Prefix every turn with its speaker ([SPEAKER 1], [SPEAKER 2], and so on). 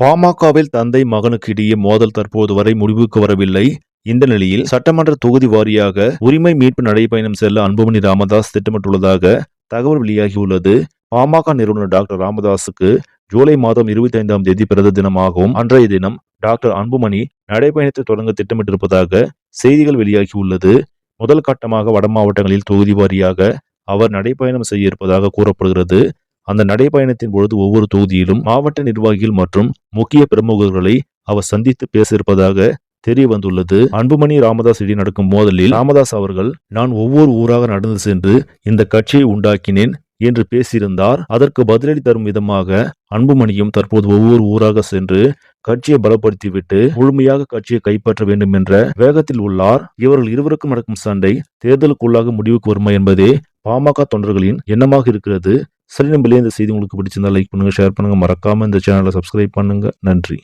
[SPEAKER 1] பாமகவில் தந்தை மகனுக்கு இடையே மோதல் தற்போது வரை முடிவுக்கு வரவில்லை. இந்த நிலையில் சட்டமன்ற தொகுதி வாரியாக உரிமை மீட்பு நடைபயணம் செல்ல அன்புமணி ராமதாஸ் திட்டமிட்டுள்ளதாக தகவல் வெளியாகியுள்ளது. பாமக நிறுவனர் டாக்டர் ராமதாஸுக்கு ஜூலை மாதம் 25ஆம் தேதி பிறந்த தினமாகவும் அன்றைய தினம் டாக்டர் அன்புமணி நடைபயணத்தை தொடங்க திட்டமிட்டிருப்பதாக செய்திகள் வெளியாகியுள்ளது. முதல் கட்டமாக வட மாவட்டங்களில் தொகுதி வாரியாக அவர் நடைபயணம் செய்ய இருப்பதாக கூறப்படுகிறது. அந்த நடைபயணத்தின் பொழுது ஒவ்வொரு தொகுதியிலும் மாவட்ட நிர்வாகிகள் மற்றும் முக்கிய பிரமுகர்களை அவர் சந்தித்து பேச இருப்பதாக தெரிய வந்துள்ளது. அன்புமணி ராமதாஸ் இடையே நடக்கும் மோதலில் ராமதாஸ் அவர்கள், நான் ஒவ்வொரு ஊராக நடந்து சென்று இந்த கட்சியை உண்டாக்கினேன் என்று பேசியிருந்தார். அதற்கு பதிலடி தரும் விதமாக அன்புமணியும் தற்போது ஒவ்வொரு ஊராக சென்று கட்சியை பலப்படுத்திவிட்டு முழுமையாக கட்சியை கைப்பற்ற வேண்டும் என்ற வேகத்தில் உள்ளார். இவர்கள் இருவருக்கும் நடக்கும் சண்டை தேர்தலுக்குள்ளாக முடிவுக்கு வருமா என்பதே பாமக தொண்டர்களின் எண்ணமாக இருக்கிறது. சரி நம்பளே இந்த செய்தி உங்களுக்கு பிடிச்சிருந்தா லைக் பண்ணுங்க, ஷேர் பண்ணுங்க, மறக்காம இந்த சேனலை சப்ஸ்கிரைப் பண்ணுங்க. நன்றி.